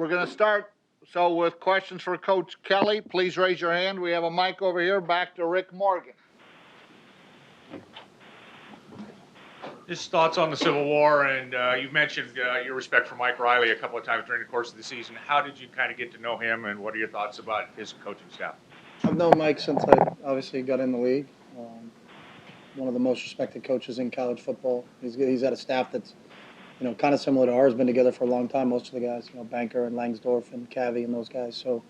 we're going to start. So with questions for Coach Kelly, please raise your hand. We have a mic over here. Back to Rick Morgan. Just thoughts on the Civil War, and you've mentioned your respect for Mike Riley a couple of times during the course of the season. How did you kind of get to know him, and what are your thoughts about his coaching staff? I've known Mike since I obviously got in the league. One of the most respected coaches in college football. He's had a staff that's, kind of similar to ours. Been together for a long time. Most of the guys, Banker and Langsdorf and Cavey and those guys. So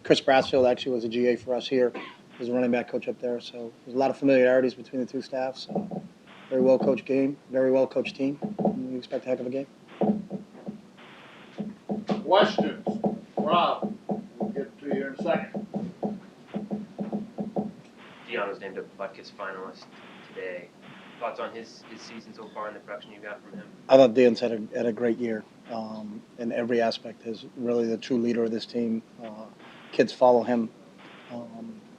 Chris Brassfield actually was a GA for us here. He was a running back coach up there. So there's a lot of familiarities between the two staffs. Very well coached game, very well coached team. We expect a heck of a game. Questions, Rob? We'll get to you in a second. Deion was named a Butkus finalist today. Thoughts on his season so far and the production you got from him? I thought Deion's had a great year in every aspect. Is really the true leader of this team. Kids follow him.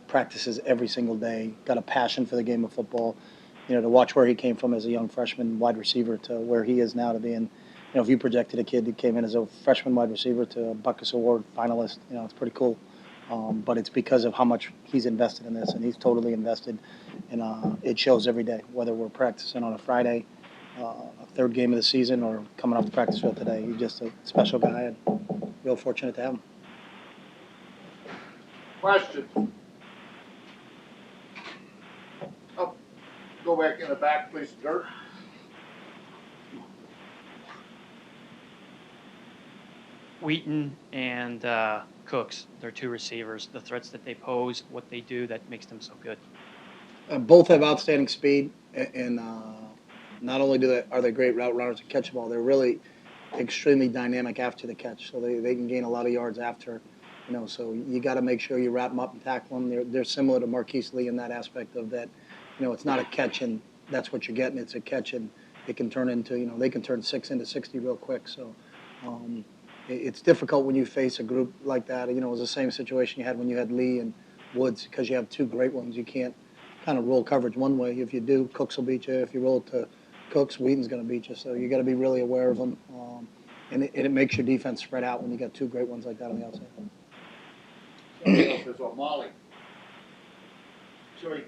Practices every single day. Got a passion for the game of football. To watch where he came from as a young freshman wide receiver to where he is now to being, if you projected a kid that came in as a freshman wide receiver to a Butkus Award finalist, it's pretty cool. But it's because of how much he's invested in this, and he's totally invested, and it shows every day, whether we're practicing on a Friday, a third game of the season, or coming off the practice field today. He's just a special guy, and real fortunate to have him. Questions? Oh, go back in the back, please, Dirk. Wheaton and Cooks, they're two receivers. The threats that they pose, what they do, that makes them so good. Both have outstanding speed, and not only are they great route runners and catch the ball, they're really extremely dynamic after the catch. So they can gain a lot of yards after, So you got to make sure you wrap them up and tackle them. They're similar to Marquise Lee in that aspect of that. It's not a catch and that's what you're getting. It's a catch and it can turn into, they can turn 6 into 60 real quick. So it's difficult when you face a group like that. It was the same situation you had when you had Lee and Woods because you have two great ones. You can't kind of roll coverage one way. If you do, Cooks will beat you. If you roll to Cooks, Wheaton's going to beat you. So you got to be really aware of them. And it makes your defense spread out when you got two great ones like that on the outside. Somebody else is Molly. Sorry,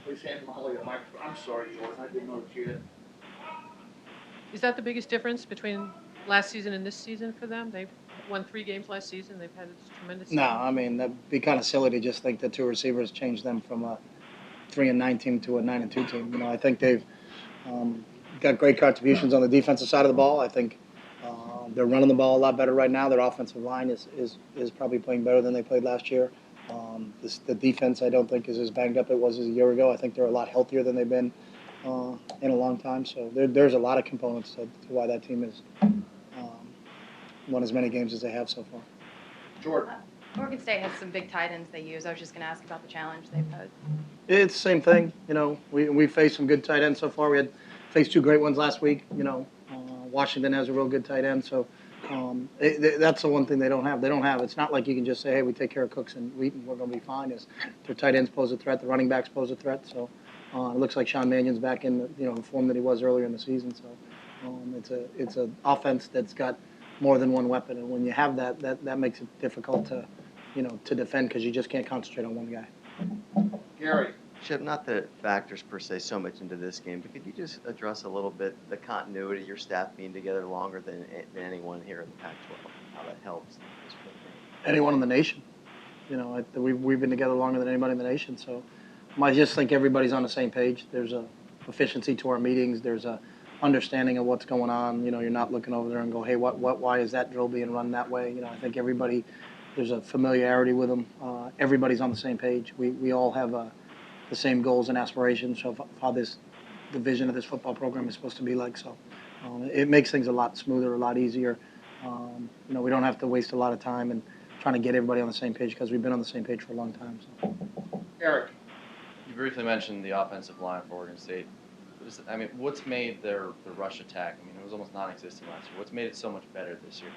please hand Molly a microphone. I'm sorry, Jordan. I didn't know she had. Is that the biggest difference between last season and this season for them? They've won 3 games last season. They've had this tremendous season. No, I mean, that'd be kind of silly to just think that two receivers changed them from a 3-9 team to a 9-2 team. I think they've got great contributions on the defensive side of the ball. I think they're running the ball a lot better right now. Their offensive line is probably playing better than they played last year. The defense, I don't think, is as banged up as it was a year ago. I think they're a lot healthier than they've been in a long time. So there's a lot of components to why that team has won as many games as they have so far. Jordan. Oregon State has some big tight ends they use. I was just going to ask about the challenge they've had. It's the same thing. We faced some good tight ends so far. We had faced 2 great ones last week. Washington has a real good tight end. So that's the one thing they don't have. It's not like you can just say, hey, we take care of Cooks and Wheaton, we're going to be fine. Their tight ends pose a threat. The running backs pose a threat. So it looks like Sean Mannion's back in the form that he was earlier in the season. So it's an offense that's got more than one weapon. And when you have that makes it difficult to defend because you just can't concentrate on one guy. Gary. Chip, not that factors per se so much into this game, but could you just address a little bit the continuity, your staff being together longer than anyone here in the Pac-12, how that helps this program? Anyone in the nation. We've been together longer than anybody in the nation. So I just think everybody's on the same page. There's a efficiency to our meetings. There's a understanding of what's going on. You're not looking over there and go, hey, why is that drill being run that way? I think everybody, there's a familiarity with them. Everybody's on the same page. We all have the same goals and aspirations of how the vision of this football program is supposed to be like. So it makes things a lot smoother, a lot easier. We don't have to waste a lot of time and trying to get everybody on the same page because we've been on the same page for a long time. So. Eric. You briefly mentioned the offensive line for Oregon State. What's made the rush attack? It was almost non-existent last year. What's made it so much better this year?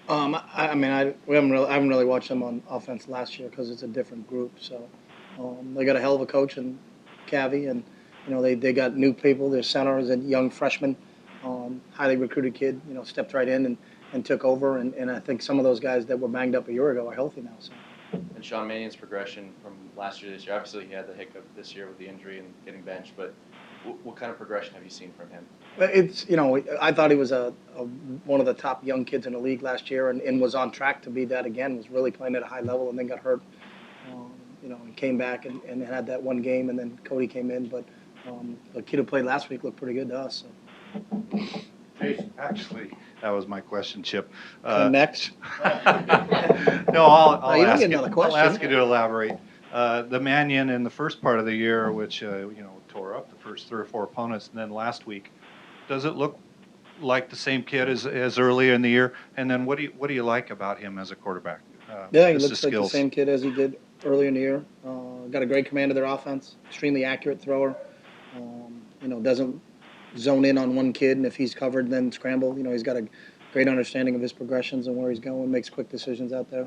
I haven't really watched them on offense last year because it's a different group. So they got a hell of a coach in Cavey, and they got new people. Their center is a young freshman, highly recruited kid. Stepped right in, and and took over. And I think some of those guys that were banged up a year ago are healthy now. So. And Sean Mannion's progression from last year to this year, obviously he had the hiccup this year with the injury and getting benched, but what kind of progression have you seen from him? It's, I thought he was one of the top young kids in the league last year and was on track to be that again, was really playing at a high level and then got hurt, and came back and had that one game and then Cody came in. But the kid who played last week looked pretty good to us. So. Actually, that was my question, Chip. Next. No, I'll you don't ask get you. another I'll question. ask you to elaborate. The Mannion in the first part of the year, which tore up the first 3 or 4 opponents, and then last week, does it look like the same kid as earlier in the year? And then what do you like about him as a quarterback? Yeah, he Just looks like the same kid as he did earlier in the year. Got a great command of their offense. Extremely accurate thrower. Doesn't zone in on one kid, and if he's covered, then scramble. He's got a great understanding of his progressions and where he's going. Makes quick decisions out there.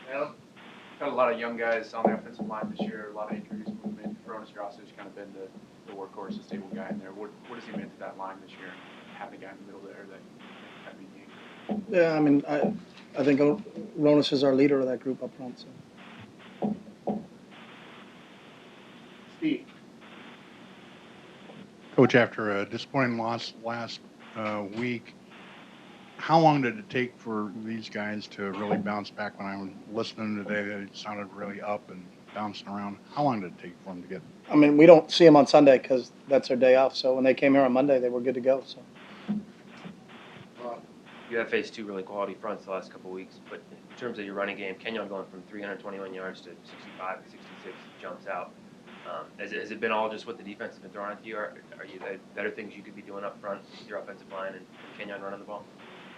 Adam? Got a lot of young guys on the offensive line this year. A lot of injuries movement. Ronas Grasso has kind of been the workhorse, the stable guy in there. What has he meant to that line this year? And having a guy in the middle there that kind of be game. Yeah, I mean, I think Ronas is our leader of that group up front. So. Steve? Coach, after a disappointing loss last week, how long did it take for these guys to really bounce back? When I was listening today, it sounded really up and bouncing around. How long did it take for them to get? I mean, we don't see them on Sunday because that's their day off. So when they came here on Monday, they were good to go. So. You have faced 2 really quality fronts the last couple of weeks, but in terms of your running game, Kenyon going from 321 yards to 65, 66 jumps out. Has it been all just what the defense has been throwing at you? Are you better things you could be doing up front with your offensive line and Kenyon running the ball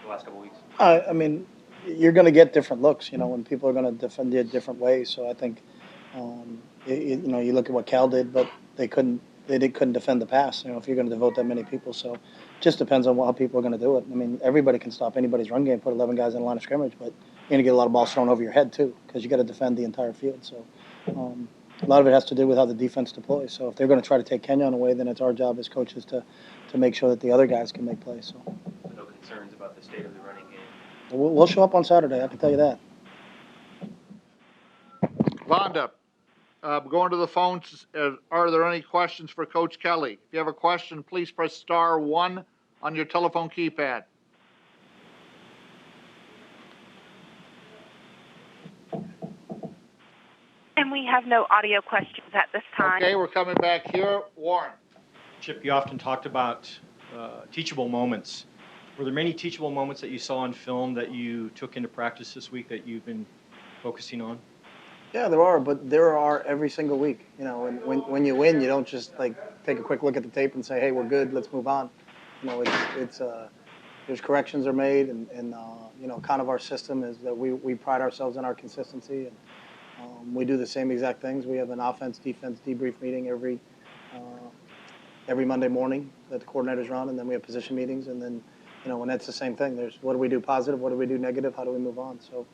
the last couple of weeks? I mean, you're going to get different looks, when people are going to defend you different ways. So I think, you look at what Cal did, but they couldn't defend the pass. If you're going to devote that many people, so it just depends on how people are going to do it. I mean, everybody can stop anybody's run game, put 11 guys in the line of scrimmage, but you're going to get a lot of balls thrown over your head too, because you got to defend the entire field. So. A lot of it has to do with how the defense deploys. So if they're going to try to take Kenyon away, then it's our job as coaches to make sure that the other guys can make plays. So. No concerns about the state of the running game? We'll show up on Saturday, I can tell you that. Vonda, going to the phones, are there any questions for Coach Kelly? If you have a question, please press *1 on your telephone keypad. And we have no audio questions at this time. Okay, we're coming back here. Warren. Chip, you often talked about teachable moments. Were there many teachable moments that you saw on film that you took into practice this week that you've been focusing on? Yeah, there are, but there are every single week. And when you win, you don't just take a quick look at the tape and say, "Hey, we're good, let's move on." There's corrections are made, and kind of our system is that we pride ourselves in our consistency, and we do the same exact things. We have an offense-defense debrief meeting every Monday morning that the coordinators run, and then we have position meetings, and then and that's the same thing. There's what do we do positive, what do we do negative, how do we move on? So,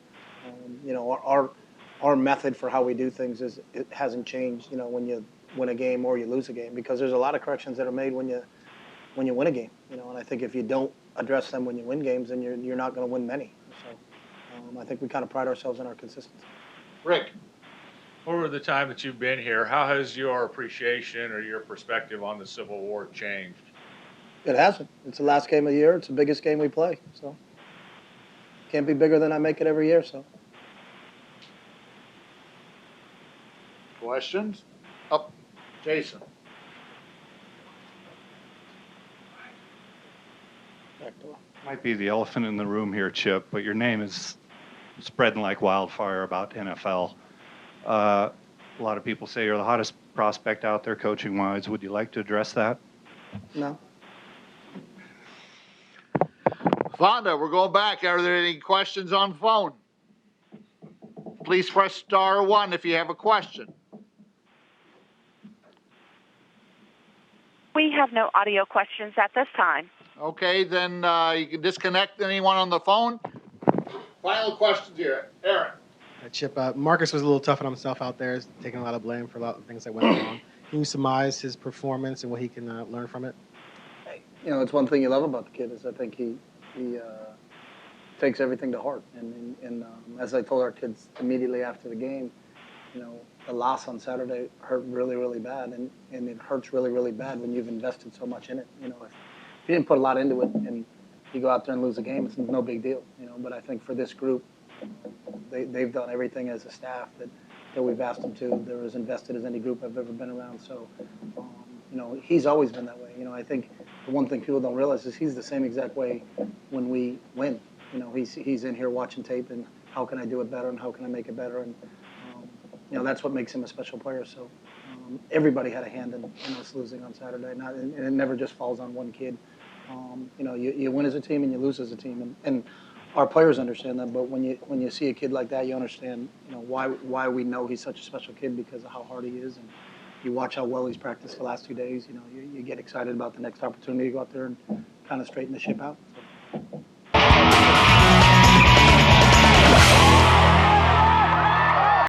our method for how we do things it hasn't changed. When you win a game or you lose a game, because there's a lot of corrections that are made when you win a game. And I think if you don't address them when you win games, then you're not going to win many. So, I think we kind of pride ourselves in our consistency. Rick. Over the time that you've been here, how has your appreciation or your perspective on the Civil War changed? It hasn't. It's the last game of the year. It's the biggest game we play. So can't be bigger than I make it every year. So. Questions? Up, Jason. Might be the elephant in the room here, Chip, but your name is spreading like wildfire about NFL. A lot of people say you're the hottest prospect out there coaching-wise. Would you like to address that? No. Vonda, we're going back. Are there any questions on phone? Please press *1 if you have a question. We have no audio questions at this time. Okay, then you can disconnect anyone on the phone. Final questions here. Aaron. Chip, Marcus was a little tough on himself out there, taking a lot of blame for a lot of things that went wrong. Can you surmise his performance and what he can learn from it? It's one thing you love about the kid is I think he he takes everything to heart. And as I told our kids immediately after the game, you know, the loss on Saturday hurt really, really bad, and it hurts really, really bad when you've invested so much in it. You know, if you didn't put a lot into it and you go out there and lose a game, it's no big deal. You know, but I think for this group, they've done everything as a staff that we've asked them to. They're as invested as any group I've ever been around. So, you know, he's always been that way. You know, I think the one thing people don't realize is he's the same exact way when we win. You know, he's in here watching tape and how can I do it better and how can I make it better, and you know, that's what makes him a special player. So everybody had a hand in us losing on Saturday, and it never just falls on one kid. You know, you win as a team and you lose as a team, and our players understand that. But when you see a kid like that, you understand, you know, why we know he's such a special kid, because of how hard he is, and you watch how well he's practiced the last 2 days. You know, you get excited about the next opportunity to go out there and kind of straighten the ship out. So.